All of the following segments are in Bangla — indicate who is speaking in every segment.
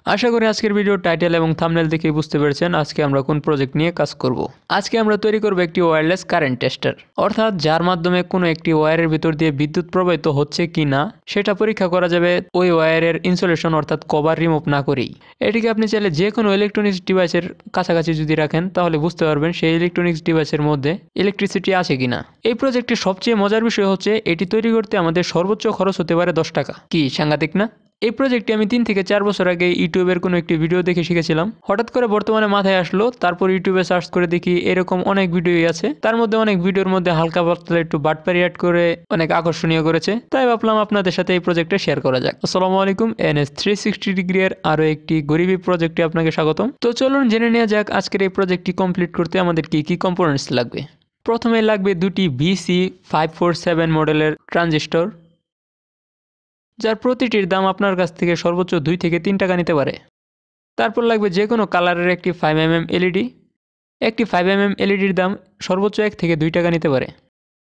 Speaker 1: আশা করি আজকের ভিডিও টাইটেল এবং থাম্বনেল দেখে বুঝতে পেরেছেন আজকে আমরা কোন প্রজেক্ট নিয়ে কাজ করব। আজকে আমরা তৈরি করব একটি ওয়্যারলেস কারেন্ট টেস্টার, অর্থাৎ যার মাধ্যমে কোনো একটি ওয়্যারের ভিতর দিয়ে বিদ্যুৎ প্রবাহিত হচ্ছে কি না সেটা পরীক্ষা করা যাবে ওই ওয়্যারের ইনসুলেশন অর্থাৎ কভার রিমুভ না করেই। এটিকে আপনি চাইলে যে কোনো ইলেকট্রনিক্স ডিভাইসের কাছাকাছি যদি রাখেন তাহলে বুঝতে পারবেন সেই ইলেকট্রনিক্স ডিভাইসের মধ্যে ইলেকট্রিসিটি আছে কিনা। এই প্রজেক্টের সবচেয়ে মজার বিষয় হচ্ছে এটি তৈরি করতে আমাদের সর্বোচ্চ খরচ হতে পারে 10 টাকা। কি সাংঘাতিক না? এই প্রজেক্টটি আমি 3 থেকে 4 বছর আগে ইউটিউবের কোনো একটি ভিডিও দেখে শিখেছিলাম। হঠাৎ করে বর্তমানে মাথায় আসলো, তারপর ইউটিউবে সার্চ করে দেখি এরকম অনেক ভিডিওই আছে। তার মধ্যে অনেক ভিডিওর মধ্যে হালকা পাতলা একটু বাটপারি অ্যাড করে অনেক আকর্ষণীয় করেছে, তাই ভাবলাম আপনাদের সাথে এই প্রজেক্টে শেয়ার করা যাক। আসসালামু আলাইকুম, NS 360 ডিগ্রি এর আরও একটি গরিবী প্রজেক্টে আপনাকে স্বাগতম। তো চলুন জেনে নেওয়া যাক আজকের এই প্রজেক্টটি কমপ্লিট করতে আমাদের কি কি কম্পোনেন্টস লাগবে। প্রথমে লাগবে দুটি BC547 মডেলের ট্রানজিস্টর, যার প্রতিটির দাম আপনার কাছ থেকে সর্বোচ্চ 2 থেকে 3 টাকা নিতে পারে। তারপর লাগবে যে কোনো কালারের একটি 5mm এলইডি। একটি 5mm এলইডির দাম সর্বোচ্চ 1 থেকে 2 টাকা নিতে পারে।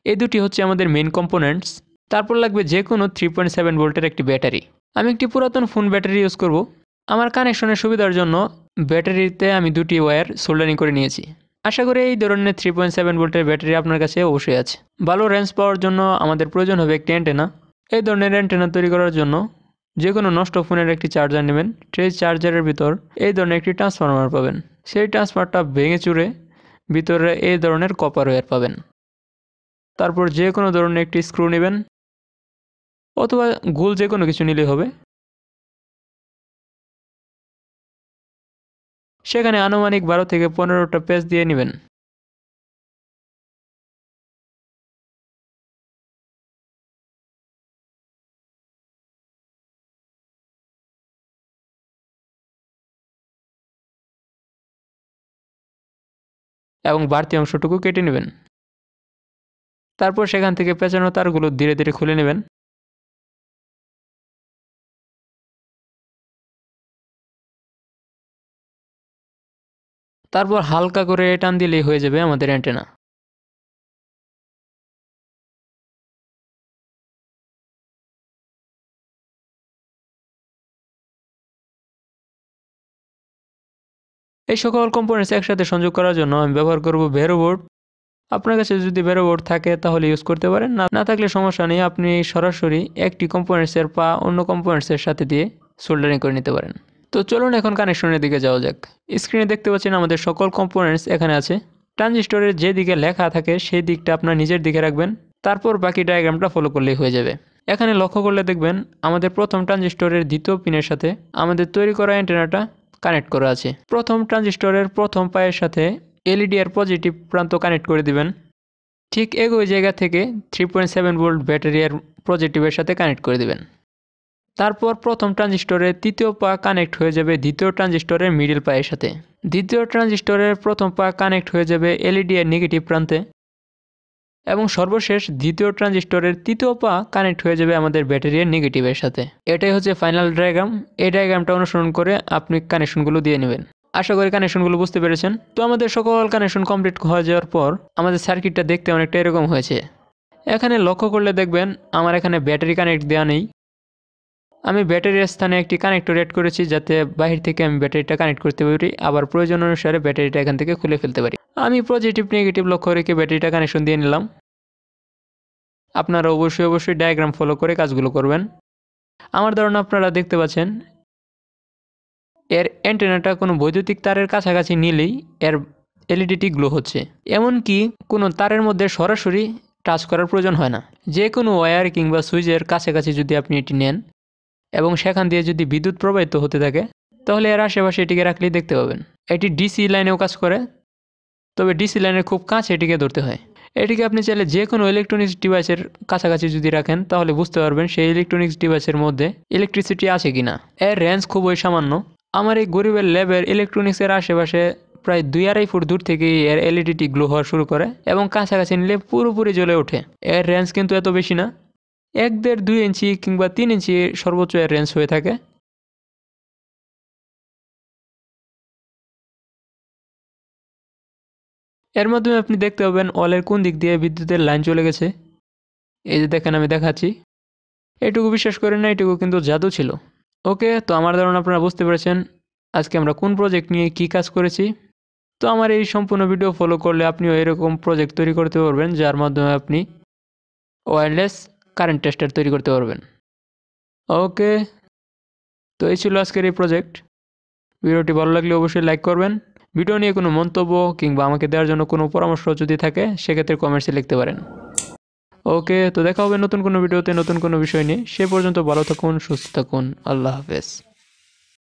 Speaker 1: এই দুটি হচ্ছে আমাদের মেইন কম্পোনেন্টস। তারপর লাগবে যে কোনো 3.7 ভোল্টের একটি ব্যাটারি। আমি একটি পুরাতন ফোন ব্যাটারি ইউজ করব। আমার কানেকশনের সুবিধার জন্য ব্যাটারিতে আমি দুটি ওয়্যার সোল্ডারিং করে নিয়েছি। আশা করি এই ধরনের 3.7 ভোল্টের ব্যাটারি আপনার কাছে অবশ্যই আছে। ভালো রেঞ্জ পাওয়ার জন্য আমাদের প্রয়োজন হবে একটি অ্যান্টেনা। এই ধরনের অ্যান্টেনা তৈরি করার জন্য যে কোনো নষ্ট ফোনের একটি চার্জার নেবেন। সেই চার্জারের ভিতর এই ধরনের একটি ট্রান্সফরমার পাবেন। সেই ট্রান্সফরমারটা ভেঙে চুরে ভিতরে এই ধরনের কপার ওয়্যার পাবেন। তারপর যে কোনো ধরনের একটি স্ক্রু নেবেন, অথবা গোল যে কোনো কিছু নিলেই হবে। সেখানে আনুমানিক 12 থেকে 15টা পেঁচ দিয়ে নেবেন। এবং বাড়তি অংশটুকু কেটে নেবেন। তারপর সেখান থেকে পেঁচানো তারগুলো ধীরে ধীরে খুলে নেবেন। তারপর হালকা করে টান দিলেই হয়ে যাবে আমাদের অ্যান্টেনা। এই সকল কম্পোনেন্টস একসাথে সংযোগ করার জন্য আমি ব্যবহার করব ভেরো বোর্ড। আপনার কাছে যদি ভেরো বোর্ড থাকে তাহলে ইউজ করতে পারেন, না থাকলে সমস্যা নেই, আপনি সরাসরি একটি কম্পোনেন্টসের পা অন্য কম্পোনেন্টসের সাথে দিয়ে সোল্ডারিং করে নিতে পারেন। তো চলুন এখন কানেকশনের দিকে যাওয়া যাক। স্ক্রিনে দেখতে পাচ্ছেন আমাদের সকল কম্পোনেন্টস এখানে আছে। ট্রানজিস্টরের যে দিকে লেখা থাকে সেই দিকটা আপনার নিজের দিকে রাখবেন, তারপর বাকি ডায়াগ্রামটা ফলো করলেই হয়ে যাবে। এখানে লক্ষ্য করলে দেখবেন আমাদের প্রথম ট্রানজিস্টরের দ্বিতীয় পিনের সাথে আমাদের তৈরি করা অ্যান্টেনাটা কানেক্ট করা আছে। প্রথম ট্রানজিস্টরের প্রথম পায়ের সাথে এলইডি এর পজিটিভ প্রান্ত কানেক্ট করে দিবেন। ঠিক একই জায়গা থেকে 3.7 ভোল্ট ব্যাটারি এর পজিটিভের সাথে কানেক্ট করে দিবেন। তারপর প্রথম ট্রানজিস্টরের তৃতীয় পা কানেক্ট হয়ে যাবে দ্বিতীয় ট্রানজিস্টরের মিডল পায়ের সাথে। দ্বিতীয় ট্রানজিস্টরের প্রথম পা কানেক্ট হয়ে যাবে এলইডি এর নেগেটিভ প্রান্তে। এবং সর্বশেষ দ্বিতীয় ট্রানজিস্টরের তৃতীয় পা কানেক্ট হয়ে যাবে আমাদের ব্যাটারির নেগেটিভের সাথে। এটাই হচ্ছে ফাইনাল ডায়াগ্রাম। এই ডায়াগ্রামটা অনুসরণ করে আপনি কানেকশনগুলো দিয়ে নেবেন। আশা করি কানেকশনগুলো বুঝতে পেরেছেন। তো আমাদের সকল কানেকশন কমপ্লিট হয়ে যাওয়ার পর আমাদের সার্কিটটা দেখতে অনেকটা এরকম হয়েছে। এখানে লক্ষ্য করলে দেখবেন আমার এখানে ব্যাটারি কানেক্ট দেওয়া নেই। আমি ব্যাটারির স্থানে একটি কানেক্টর অ্যাড করেছি যাতে বাহির থেকে আমি ব্যাটারিটা কানেক্ট করতে পারি, আবার প্রয়োজন অনুসারে ব্যাটারিটা এখান থেকে খুলে ফেলতে পারি। আমি পজিটিভ নেগেটিভ লক্ষ্য রেখে ব্যাটারিটা কানেকশন দিয়ে নিলাম। আপনারা অবশ্যই ডায়াগ্রাম ফলো করে কাজগুলো করবেন। আমার ধারণা আপনারা দেখতে পাচ্ছেন এর অ্যান্টেনাটা কোনো বৈদ্যুতিক তারের কাছাকাছি নিলেই এর এলইডিটি গ্লো হচ্ছে। এমনকি কোনো তারের মধ্যে সরাসরি টাচ করার প্রয়োজন হয় না। যে কোনো ওয়্যার কিংবা সুইচের কাছাকাছি যদি আপনি এটি নেন এবং সেখান দিয়ে যদি বিদ্যুৎ প্রবাহিত হতে থাকে তাহলে এর আশেপাশে এটিকে রাখলেই দেখতে পাবেন। এটি ডিসি লাইনেও কাজ করে, তবে ডিসি লাইনের খুব কাছে এটিকে ধরতে হয়। এটিকে আপনি চাইলে যে কোনো ইলেকট্রনিক্স ডিভাইসের কাছাকাছি যদি রাখেন তাহলে বুঝতে পারবেন সেই ইলেকট্রনিক্স ডিভাইসের মধ্যে ইলেকট্রিসিটি আছে কিনা। এর রেঞ্জ খুবই সামান্য। আমার এই গরিবের ল্যাবের ইলেকট্রনিক্সের আশেপাশে প্রায় 2-2.5 ফুট দূর থেকেই এর এলইডিটি গ্লো হওয়া শুরু করে এবং কাছাকাছি নিলে পুরোপুরি জ্বলে ওঠে। এর রেঞ্জ কিন্তু এত বেশি না, 1-1.5-2 ইঞ্চি কিংবা 3 ইঞ্চি সর্বোচ্চ এর রেঞ্জ হয়ে থাকে। এর মাধ্যমে আপনি দেখতে পাবেন ওয়ালের কোন দিক দিয়ে বিদ্যুতের লাইন চলে গেছে। এই যে দেখেন আমি দেখাচ্ছি। এটুকু বিশ্বাস করেন না, এটুকু কিন্তু জাদু ছিল। ওকে, তো আমার ধারণা আপনারা বুঝতে পেরেছেন আজকে আমরা কোন প্রজেক্ট নিয়ে কি কাজ করেছি। তো আমার এই সম্পূর্ণ ভিডিও ফলো করলে আপনিও এরকম প্রজেক্ট তৈরি করতে পারবেন, যার মাধ্যমে আপনি ওয়্যারলেস কারেন্ট টেস্টার তৈরি করতে পারবেন। ওকে, তো এই ছিল আজকের এই প্রজেক্ট। ভিডিওটি ভালো লাগলে অবশ্যই লাইক করবেন। ভিডিও নিয়ে কোনো মন্তব্য কিংবা আমাকে দেওয়ার জন্য কোনো পরামর্শ যদি থাকে সেক্ষেত্রে কমেন্টসে লিখতে পারেন। ওকে, তো দেখা হবে নতুন কোনো ভিডিওতে নতুন কোনো বিষয় নিয়ে। সে পর্যন্ত ভালো থাকুন, সুস্থ থাকুন। আল্লাহ হাফেজ।